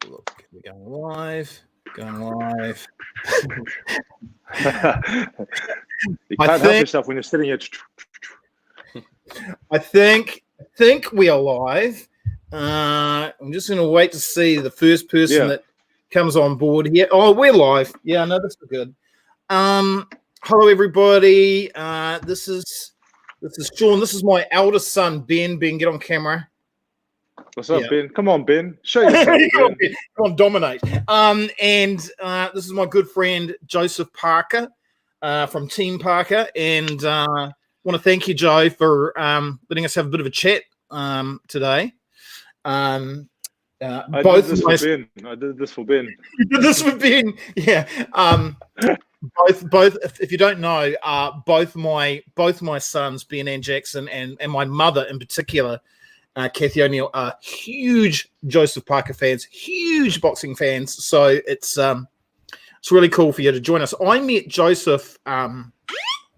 Look, we're going live. Going live. You can't help yourself when you're sitting here. I think we are live. I'm just going to wait to see the first person that comes on board here. Oh, we're live. Yeah, no, this is good. Hello, everybody. This is Shaun. This is my eldest son, Ben. Ben, get on camera. What's up, Ben? Come on, Ben. Show yourself, Ben. Come on, dominate. And this is my good friend, Joseph Parker, from Team Parker. And I want to thank you, Joe, for letting us have a bit of a chat today. I did this for Ben. You did this for Ben. Yeah. Both. If you don't know, both my sons, Ben and Jackson, and my mother in particular, Kathy O'Neill, are huge Joseph Parker fans, huge boxing fans. So it's really cool for you to join us. I met Joseph. I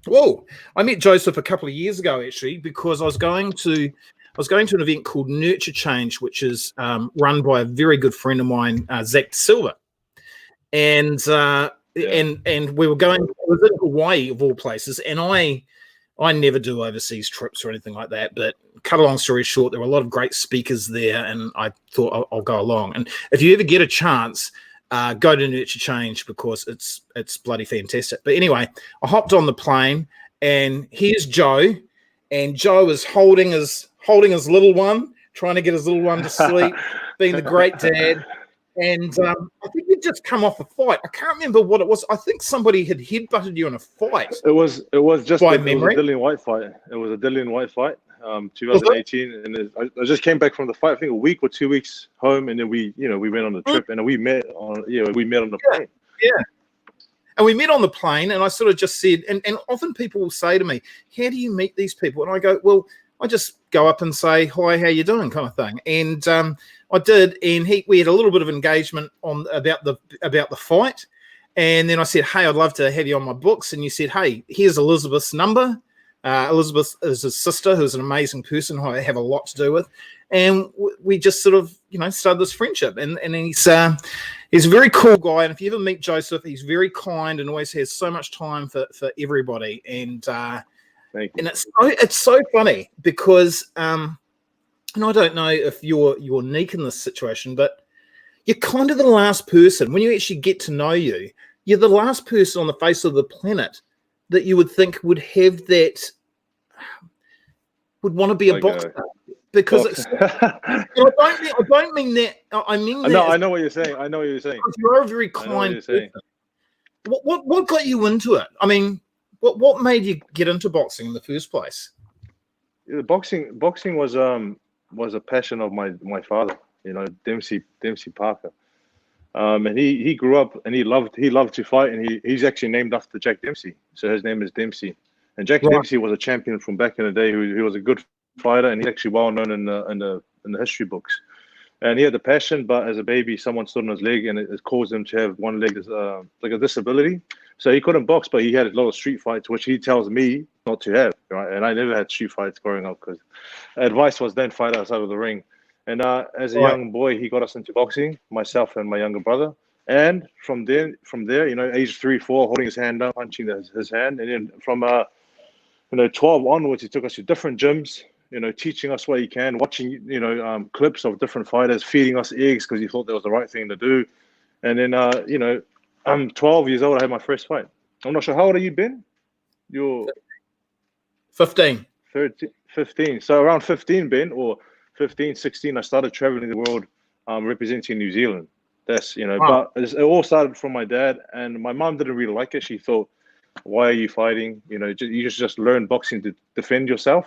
met Joseph a couple of years ago, actually, because I was going to an event called Nurture Change, which is run by a very good friend of mine, Zach Silva, and we were going. It was in Hawaii, of all places, and I never do overseas trips or anything like that. But cut a long story short, there were a lot of great speakers there, and I thought I'll go along. And if you ever get a chance, go to Nurture Change because it's bloody fantastic. But anyway, I hopped on the plane, and here's Joe, and Joe is holding his little one, trying to get his little one to sleep, being the great dad. And I think you'd just come off a fight. I can't remember what it was. I think somebody had headbutted you in a fight. It was just by it memory. was a Dillian White fight. It was a Dillian White fight, 2018. And I just came back from the fight. I think a week or 2 weeks home, and then we went on the trip, and we met on the plane. Yeah. And we met on the plane, and I sort of just said, and often people will say to me, "How do you meet these people?" And I go, "Well, I just go up and say, 'Hi, how you doing?' kind of thing." And I did, and we had a little bit of engagement about the fight. And then I said, "Hey, I'd love to have you on my books." And you said, "Hey, here's Elizabeth's number." Elizabeth is his sister, who's an amazing person who I have a lot to do with. And we just sort of, started this friendship. And he's a very cool guy. And if you ever meet Joseph, he's very kind and always has so much time for everybody. And it's so funny because, and I don't know if you're unique in this situation, but you're kind of the last person, when you actually get to know you, you're the last person on the face of the planet that you would think would have that, would want to be a boxer. Because it's, I don't mean that. I mean that. No, I know what you're saying. You are a very kind person. What got you into it? I mean, what made you get into boxing in the first place? Boxing was a passion of my father. Dempsey Parker. And he grew up and he loved to fight, and he's actually named after Jack Dempsey. So his name is Dempsey. And Jack Dempsey was a champion from back in the day. He was a good fighter, and he's actually well known in the history books. And he had the passion, but as a baby, someone stood on his leg, and it caused him to have one leg as like a disability. So he couldn't box, but he had a lot of street fights, which he tells me not to have. Right? And I never had street fights growing up because advice was don't fight outside of the ring. And as a young boy, he got us into boxing, myself and my younger brother. And from there, age 3, 4, holding his hand up, punching his hand. And then from 12 onwards, he took us to different gyms, teaching us what he can, watching, clips of different fighters, feeding us eggs because he thought that was the right thing to do. And then, I'm 12 years old. I had my first fight. I'm not sure. How old are you, Ben? You're 15. 15. So around 15, Ben, or 15, 16, I started traveling the world representing New Zealand. That's, but it all started from my dad, and my mom didn't really like it. She thought, why are you fighting? You just learn boxing to defend yourself.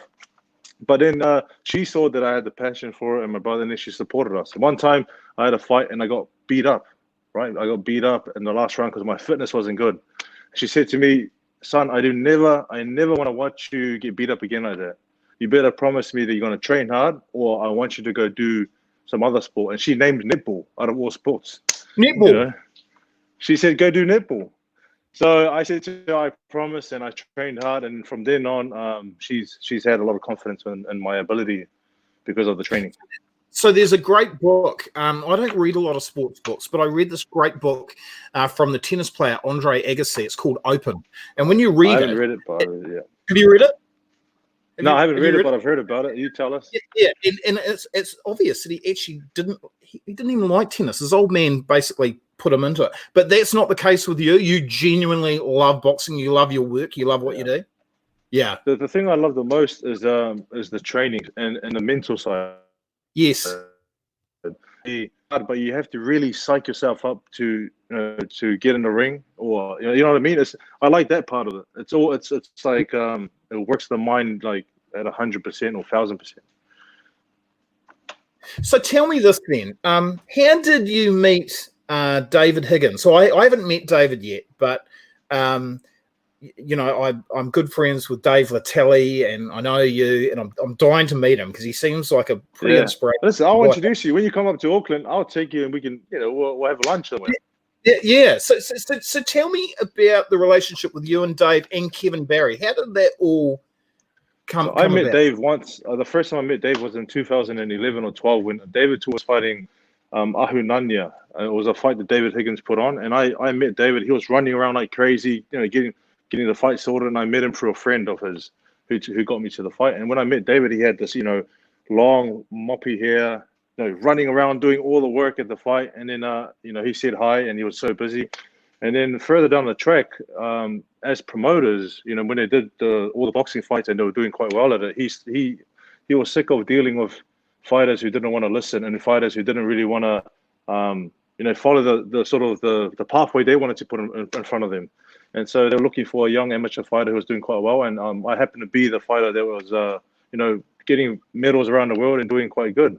But then she saw that I had the passion for it, and my brother, and then she supported us. One time I had a fight and I got beat up, right? I got beat up in the last round because my fitness wasn't good. She said to me, "Son, I never want to watch you get beat up again like that. You better promise me that you're going to train hard, or I want you to go do some other sport." And she named netball out of all sports. Netball? She said, "Go do netball." So I said to her, "I promise," and I trained hard. And from then on, she's had a lot of confidence in my ability because of the training. So there's a great book. I don't read a lot of sports books, but I read this great book from the tennis player Andre Agassi. It's called Open. And when you I read haven't it, read it, but yeah. have you read it? No, I haven't Have read you it, read but it? I've heard about it. You tell us. Yeah, and it's obvious that he actually didn't. He didn't even like tennis. His old man basically put him into it. But that's not the case with you. You genuinely love boxing. You love your work. You love what you do. Yeah. The thing I love the most is the training and the mental side. Yes. But you have to really psych yourself up to get in the ring, or you know what I mean. I like that part of it. It's like it works the mind like at 100% or 1,000%. So tell me this then. How did you meet David Higgins? So I haven't met David yet, but I'm good friends with Dave Latelli, and I know you, and I'm dying to meet him because he seems like a pretty inspirational. Listen, I'll introduce you when you come up to Auckland. I'll take you, and we can, we'll have lunch somewhere. Yeah. So tell me about the relationship with you and Dave and Kevin Barry. How did that all come I met about? Dave once. The first time I met Dave was in 2011 or 12 when David was fighting Ahu Nanya. It was a fight that David Higgins put on, and I met David. He was running around like crazy, getting the fight sorted, and I met him through a friend of his who got me to the fight. And when I met David, he had this, long moppy hair, running around doing all the work at the fight. And then, he said hi, and he was so busy. And then further down the track, as promoters, when they did all the boxing fights and they were doing quite well at it, he was sick of dealing with fighters who didn't want to listen and fighters who didn't really want to, follow the sort of the pathway they wanted to put in front of them. And so they were looking for a young amateur fighter who was doing quite well. And I happened to be the fighter that was, getting medals around the world and doing quite good.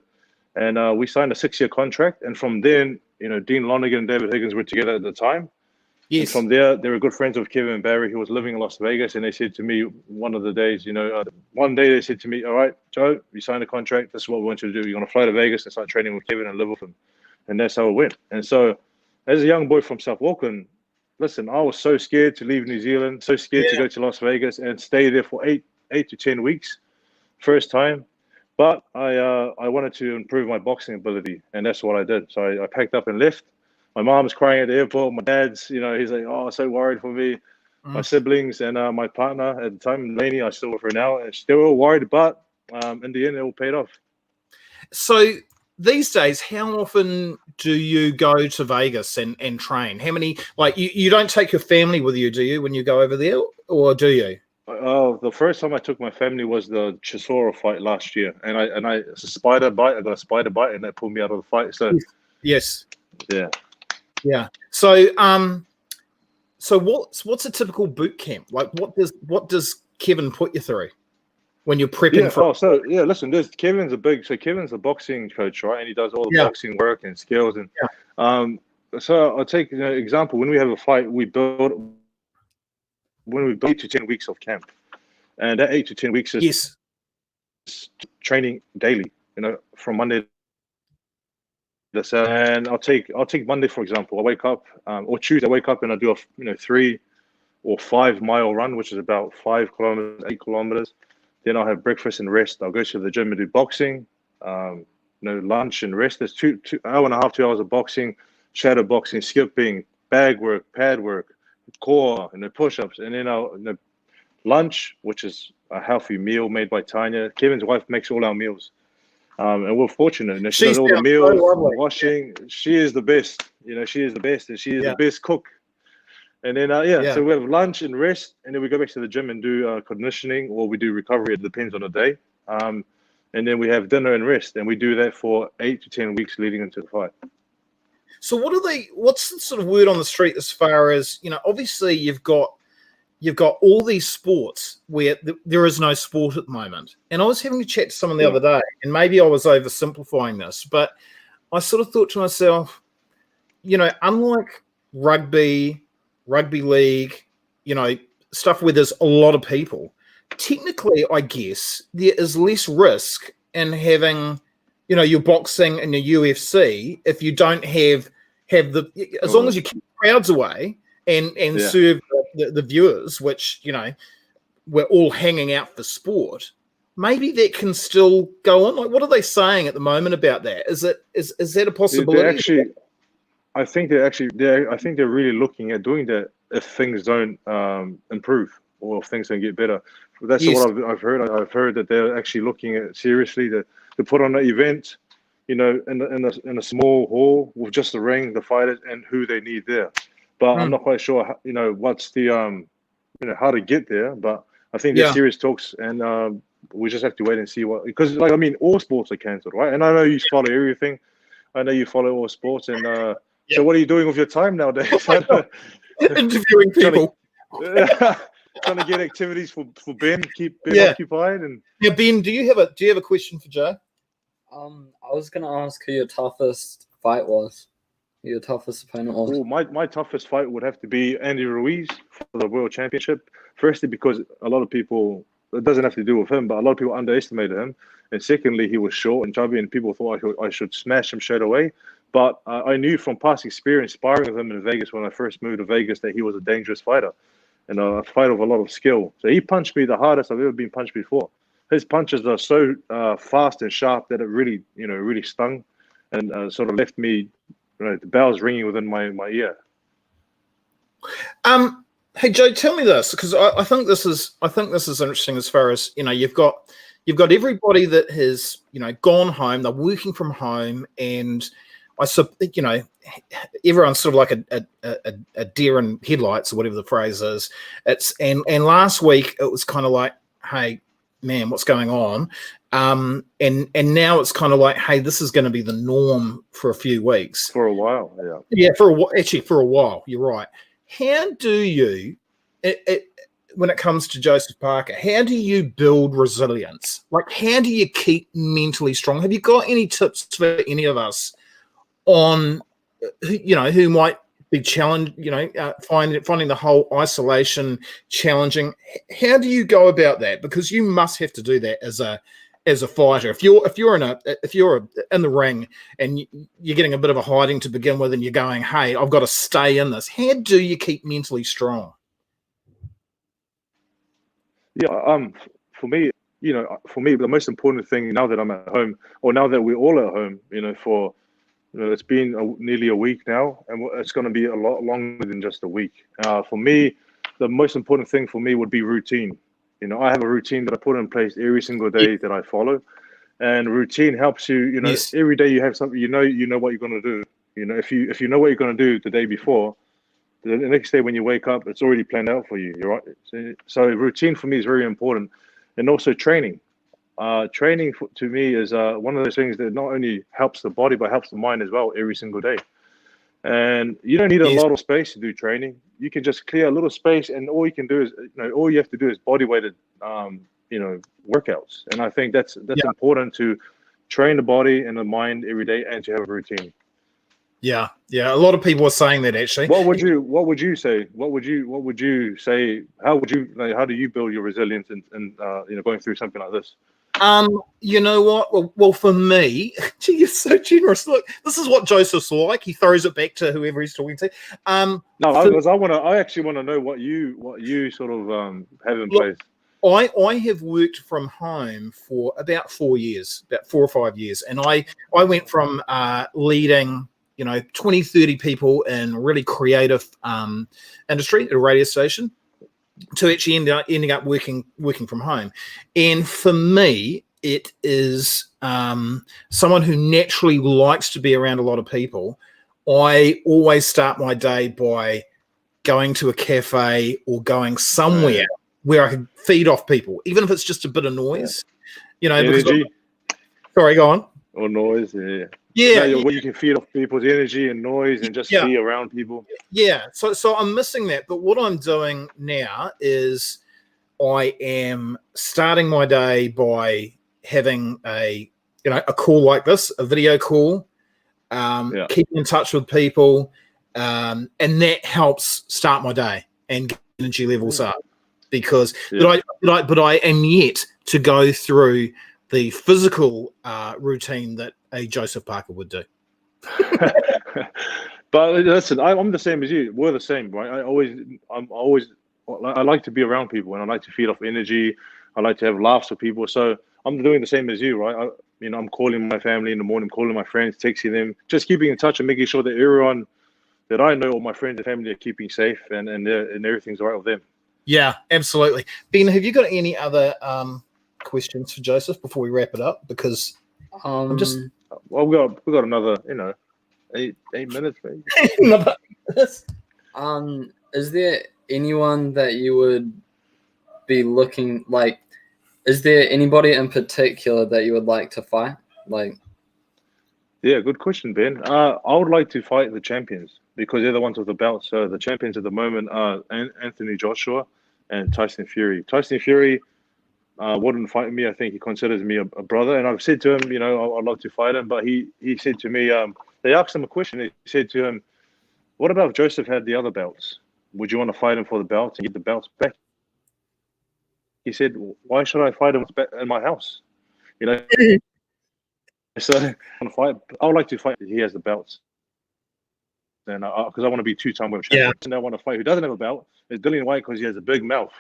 And we signed a 6-year contract. And from then, Dean Lonergan and David Higgins were together at the time. Yes. And from there, they were good friends with Kevin Barry, who was living in Las Vegas. And they said to me one of the days, one day they said to me, all right, Joe, you signed a contract. This is what we want you to do. You're going to fly to Vegas and start training with Kevin and live with him. And that's how it went. And so as a young boy from South Auckland, listen, I was so scared to leave New Zealand, so scared to go to Las Vegas and stay there for 8 to 10 weeks, first time. But I wanted to improve my boxing ability, and that's what I did. So I packed up and left. My mom's crying at the airport. My dad's, he's like, oh, so worried for me. My siblings and my partner at the time, Lainey, I still with her now, and they were all worried, but in the end, it all paid off. So these days, how often do you go to Vegas and train? How many, you don't take your family with you, do you, when you go over there, or do you? The first time I took my family was the Chisora fight last year, and it's a spider bite. I got a spider bite, and that pulled me out of the fight. So yes, yeah. So what's a typical boot camp like? What does Kevin put you through when you're prepping for? Listen, Kevin's a boxing coach, right? And he does all the boxing work and skills. And so I'll take an example. When we have a fight, we build 8 to 10 weeks of camp, and that 8 to 10 weeks is training daily, from Monday to Saturday. And I'll take Monday, for example. I wake up, or Tuesday, I wake up and I do a 3 or 5 mile run, which is about 5 kilometers, 8 kilometers. Then I'll have breakfast and rest. I'll go to the gym and do boxing, lunch and rest. There's 2 hour and a half, 2 hours of boxing, shadow boxing, skipping, bag work, pad work, core, push-ups, and then lunch, which is a healthy meal made by Tanya. Kevin's wife makes all our meals, and we're fortunate. She does all the meals, washing. She is the best. She is the best, and she is the best cook. And then so we have lunch and rest, and then we go back to the gym and do conditioning, or we do recovery. It depends on the day. And then we have dinner and rest, and we do that for 8 to 10 weeks leading into the fight. So what's the sort of word on the street as far as, obviously you've got all these sports where there is no sport at the moment. And I was having a chat to someone the other day, and maybe I was oversimplifying this, but I sort of thought to myself, unlike rugby league, stuff where there's a lot of people, technically, I guess there is less risk in having your boxing and your UFC if you don't have as long as you keep crowds away and serve the viewers, which we're all hanging out for sport. maybe that can still go on. Like, what are they saying at the moment about that? Is that a They possibility? actually, I think I think they're really looking at doing that if things don't improve or if things don't get better. That's Yes. what I've heard. I've heard that they're actually looking at seriously to put on an event, you know, in a small hall with just the ring, the fighters, and who they need there. But I'm not quite sure, you know, what's the you know, how to get there. But I think there's Yeah. serious talks, and we just have to wait and see what. Because, like, I mean, all sports are cancelled, right? And I know you follow everything. I know you follow all sports, and Yeah. so what are you doing with your time nowadays? Interviewing trying people. to trying to get activities for Ben, keep Ben occupied, and Yeah, Ben, do you have a question for Joe? I was gonna ask who your toughest fight was. Who your toughest opponent was. oh, my toughest fight would have to be Andy Ruiz for the World Championship. Firstly, because a lot of people, it doesn't have to do with him, but a lot of people underestimated him. And secondly, he was short and chubby, and people thought I should smash him straight away. But I knew from past experience sparring with him in Vegas when I first moved to Vegas that he was a dangerous fighter and a fighter with a lot of skill. So he punched me the hardest I've ever been punched before. His punches are so fast and sharp that it really, you know, really stung and sort of left me, you know, the bells ringing within my ear. Hey Joe, tell me this, because I think this is interesting as far as, you know, you've got everybody that has, you know, gone home, they're working from home, and you know, everyone's sort of like a deer in headlights or whatever the phrase is. And last week it was kind of like, hey man, what's going on? And now it's kind of like, hey, this is going to be the norm for a few weeks. For a while, yeah. Yeah, for a while, you're right. How do you, when it comes to Joseph Parker, how do you build resilience? Like, how do you keep mentally strong? Have you got any tips for any of us on, you know, who might be challenged, you know, finding the whole isolation challenging? How do you go about that? Because you must have to do that as a fighter. If you're in the ring and you're getting a bit of a hiding to begin with, and you're going, hey, I've got to stay in this. How do you keep mentally strong? Yeah, for me, you know, the most important thing now that I'm at home, or now that we're all at home, you know, for, you know, it's been nearly a week now, and it's going to be a lot longer than just a week. For me, the most important thing for me would be routine. You know, I have a routine that I put in place every single day that I follow, and routine helps you. You know, Yes. every day you have something. You know what you're going to do. You know, if you know what you're going to do the day before, the next day when you wake up, it's already planned out for you. You're right. So routine for me is very important, and also training. Training to me is one of those things that not only helps the body but helps the mind as well every single day. And you don't need a lot of space to do training. You can just clear a little space, and all you can do is, you know, all you have to do is body weighted, you know, workouts. And I think that's important, to train the body and the mind every day, and to have a routine. Yeah. A lot of people are saying that, actually. What would you say? What would you say? How do you build your resilience and you know, going through something like this? You know what? Well, for me, gee, you're so generous. Look, this is what Joseph's like. He throws it back to whoever he's talking to. No, I actually want to know what you sort of have in place. I have worked from home for about 4 years, about 4 or 5 years, and I went from leading, you know, 20, 30 people in really creative industry at a radio station, to actually ending up working from home. And for me, it is someone who naturally likes to be around a lot of people. I always start my day by going to a cafe or going somewhere where I can feed off people, even if it's just a bit of noise. You know, energy. Sorry, go on. Or noise, Yeah. Where you can feed off people's energy and noise and just be around people. Yeah. So I'm missing that. But what I'm doing now is I am starting my day by having a call like this, a video call, keeping in touch with people, and that helps start my day and get energy levels up. Because but I am yet to go through the physical routine that a Joseph Parker would do. But listen, I'm the same as you. We're the same, right? I like to be around people, and I like to feed off energy. I like to have laughs with people. So I'm doing the same as you, right? I'm calling my family in the morning, calling my friends, texting them, just keeping in touch and making sure that everyone that I know, all my friends and family, are keeping safe and everything's all right with them. Yeah, absolutely. Ben, have you got any other questions for Joseph before we wrap it up? Because I'm just well, we got another 8 minutes, maybe. Is there anyone that you would be looking like? Is there anybody in particular that you would like to fight? Yeah, good question, Ben. I would like to fight the champions because they're the ones with the belts. So the champions at the moment are Anthony Joshua and Tyson Fury. Tyson Fury wouldn't fight me. I think he considers me a brother. And I've said to him, I'd love to fight him. But he said to me, they asked him a question. He said to him, what about if Joseph had the other belts? Would you want to fight him for the belts and get the belts back? He said, why should I fight him in my house? So I would like to fight. He has the belts. And because I want to be two-time world champion. And I want to fight who doesn't have a belt is Dillian White because he has a big mouth.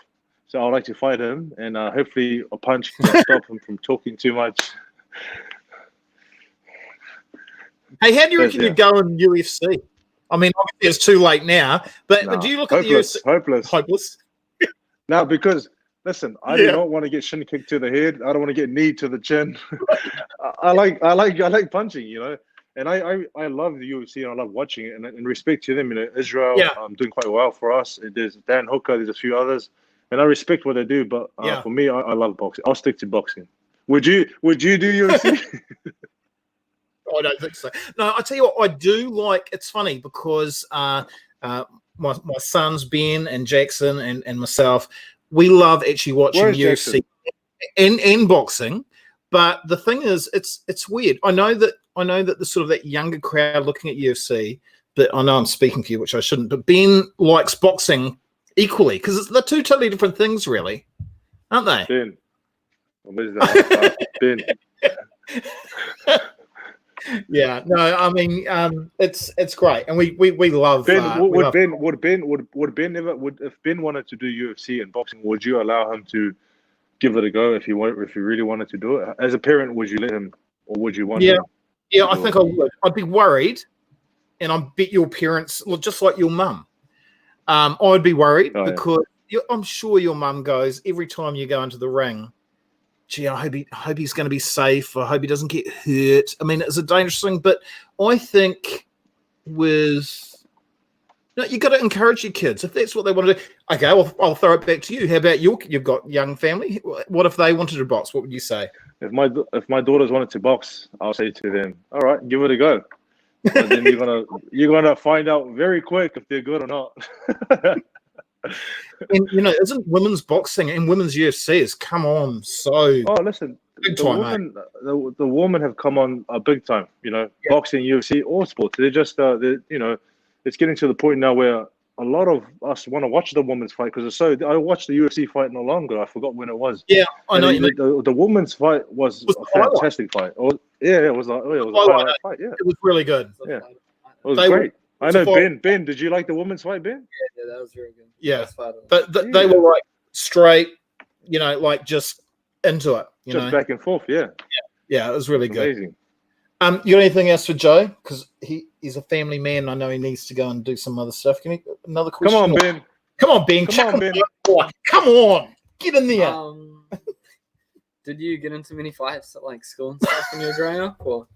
So I'd like to fight him, and hopefully a punch can stop him from talking too much. Hey, how do you reckon you go in UFC? I mean, obviously it's too late now, but do you look at the UFC? Hopeless. No, because listen, I do not want to get shin kicked to the head. I don't want to get knee to the chin. I like punching, And I love the UFC and I love watching it. And in respect to them, Israel doing quite well for us. There's Dan Hooker, there's a few others, and I respect what they do. But for me, I love boxing. I'll stick to boxing. Would you do UFC? I don't think so. No, I tell you what, I do like. It's funny because my sons Ben and Jackson and myself, we love actually watching UFC and boxing. But the thing is, it's weird. I know that the sort of that younger crowd looking at UFC, but I know I'm speaking for you, which I shouldn't. But Ben likes boxing equally because they're two totally different things, really, aren't they? Ben, what is that? Ben. Yeah, no, I mean, it's great, and we love Ben. If Ben wanted to do UFC and boxing, would you allow him to give it a go if he really wanted to do it? As a parent, would you let him, or would you want him? Yeah, I think I would. I'd be worried, and I bet your parents, just like your mum, I'd be worried because I'm sure your mum goes every time you go into the ring. Gee, I hope he's going to be safe. I hope he doesn't get hurt. I mean, it's a dangerous thing, but I think you got to encourage your kids if that's what they want to do. Okay, I'll throw it back to you. How about you've got young family? What if they wanted to box? What would you say? If my daughters wanted to box, I'll say to them, "All right, give it a go." But then you're gonna find out very quick if they're good or not. And isn't women's boxing and women's UFC has come on so? Oh, listen, the women have come on a big time. Boxing, UFC, all sports. They're just it's getting to the point now where a lot of us want to watch the women's fight because it's so. I watched the UFC fight no longer. I forgot when it was. Yeah, I know. The women's fight was a fantastic fight. It was a highlight fight. Yeah, it was really good. Yeah, it was great. I know, Ben, did you like the women's fight, Ben? Yeah, that was really good. Yeah, but they were like straight, just into it. Just back and forth, yeah. Yeah, it was really good. Amazing. You got anything else for Joe? Because he's a family man. I know he needs to go and do some other stuff. Can you another question? Come on, Ben. Come on, Ben. Come on, get in there. Did you get into many fights at school and stuff when you were growing up, or?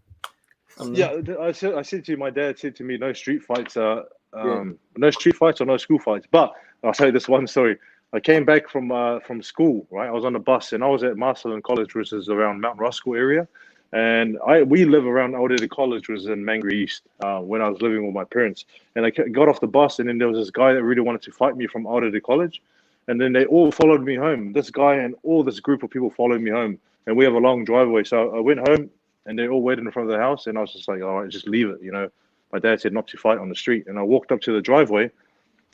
Yeah, I said to you, my dad said to me, no street fights or no school fights. But I'll tell you this one story. I came back from school, right? I was on the bus and I was at Masterland College, which is around Mount Rushmore area. And we live around Aotearoa College, which was in Mangere East, when I was living with my parents. And I got off the bus and then there was this guy that really wanted to fight me from Aotearoa College. And then they all followed me home. This guy and all this group of people followed me home. And we have a long driveway. So I went home. And they all waited in front of the house, and I was just like, all right, just leave it, My dad said not to fight on the street. And I walked up to the driveway,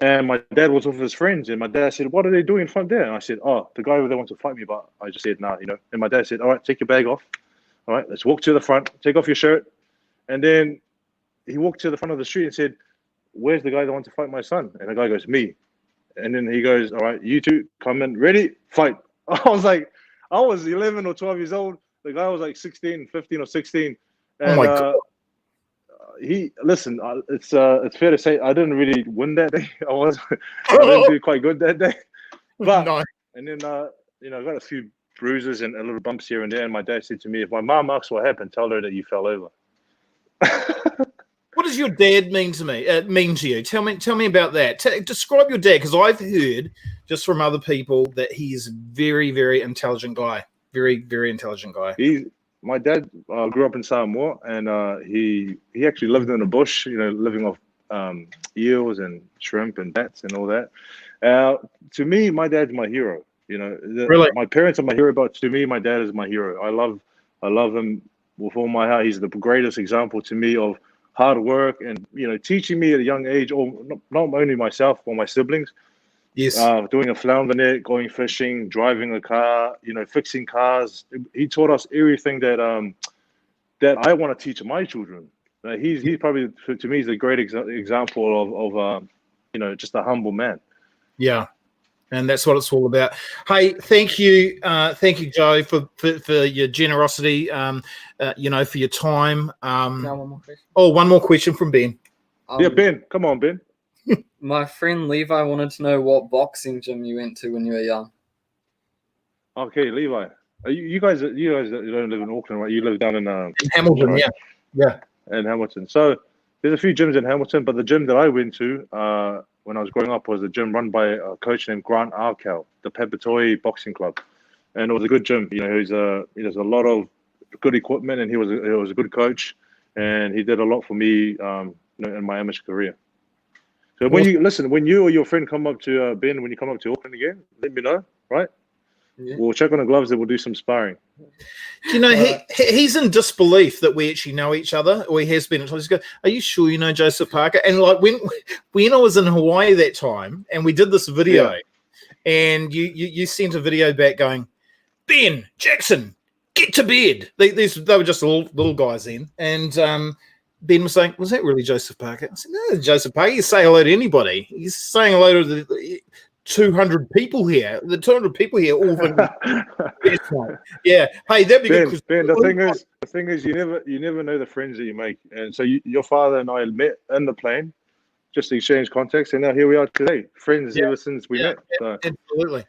and my dad was with his friends. And my dad said, what are they doing in front there? And I said, oh, the guy over there wants to fight me, but I just said, nah, And my dad said, all right, take your bag off. All right, let's walk to the front, take off your shirt. And then he walked to the front of the street and said, where's the guy that wants to fight my son? And the guy goes, me. And then he goes, all right, you two come in, ready, fight. I was like, I was 11 or 12 years old. The guy was like 16, 15 or 16. And, Oh my God. it's fair to say I didn't really win that day. I didn't do quite good that day. But No. and then I got a few bruises and a little bumps here and there. And my dad said to me, if my mom asks what happened, tell her that you fell over. What does your dad mean to me? Mean to you? Tell me about that. Describe your dad, because I've heard just from other people that he is a very, very intelligent guy. Very, very intelligent guy. My dad grew up in Samoa, and he actually lived in the bush. Living off eels and shrimp and bats and all that. To me, my dad's my hero. Really? My parents are my hero, but to me, my dad is my hero. I love him with all my heart. He's the greatest example to me of hard work and teaching me at a young age, or not only myself or my siblings. Yes. Doing a flounder net, going fishing, driving a car, fixing cars. He taught us everything that I want to teach my children. He's probably, to me, he's a great example of just a humble man. Yeah. And that's what it's all about. Hey, thank you, Joe, for your generosity. For your time. One more question. Oh, one more question from Ben. Yeah, Ben, come on, Ben. My friend Levi wanted to know what boxing gym you went to when you were young. Okay, Levi, you guys don't live in Auckland, right? You live down in Hamilton, right? yeah, in Hamilton. So there's a few gyms in Hamilton, but the gym that I went to when I was growing up was a gym run by a coach named Grant Arkell, the Papatoi Boxing Club, and it was a good gym. He has a lot of good equipment, and he was a good coach, and he did a lot for me in my amateur career. So when you or your friend come up to Ben, when you come up to Auckland again, let me know, right? Yeah. We'll check on the gloves and we'll do some sparring. He's in disbelief that we actually know each other, or he has been. He goes, "Are you sure you know Joseph Parker?" And like when I was in Hawaii that time, and we did this video, and you sent a video back going, "Ben Jackson, get to bed." They were just little guys then, and Ben was saying, "Was that really Joseph Parker?" I said, "No, Joseph Parker. You say hello to anybody. He's saying hello to the 200 people here. The 200 people here all think yeah. Hey, that'd be good. Ben, the thing is, you never know the friends that you make, and so your father and I met in the plane, just exchange contacts, and now here we are today, friends ever since we met. So. Absolutely.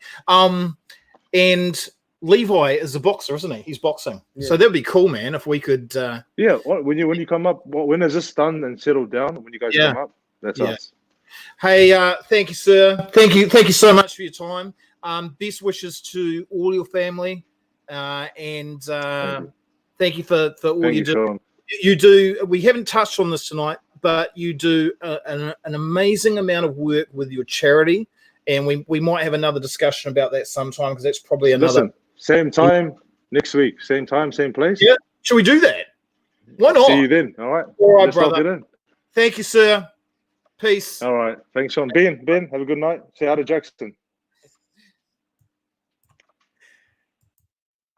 And Levi is a boxer, isn't he? He's boxing, so that'd be cool, man. If we could. When you come up, when is this done and settled down? When you guys come up, that's us. Hey, thank you, sir. Thank you so much for your time. Best wishes to all your family, and thank you for all you do. Shaun. You do. We haven't touched on this tonight, but you do an amazing amount of work with your charity, and we might have another discussion about that sometime, because that's probably another. Listen, same time next week, same time, same place. Yeah, should we do that? Why not? See you then. All right. All right, brother. Thank you, sir. Peace. All right. Thanks, Shaun. Ben, have a good night. Say hi to Jackson.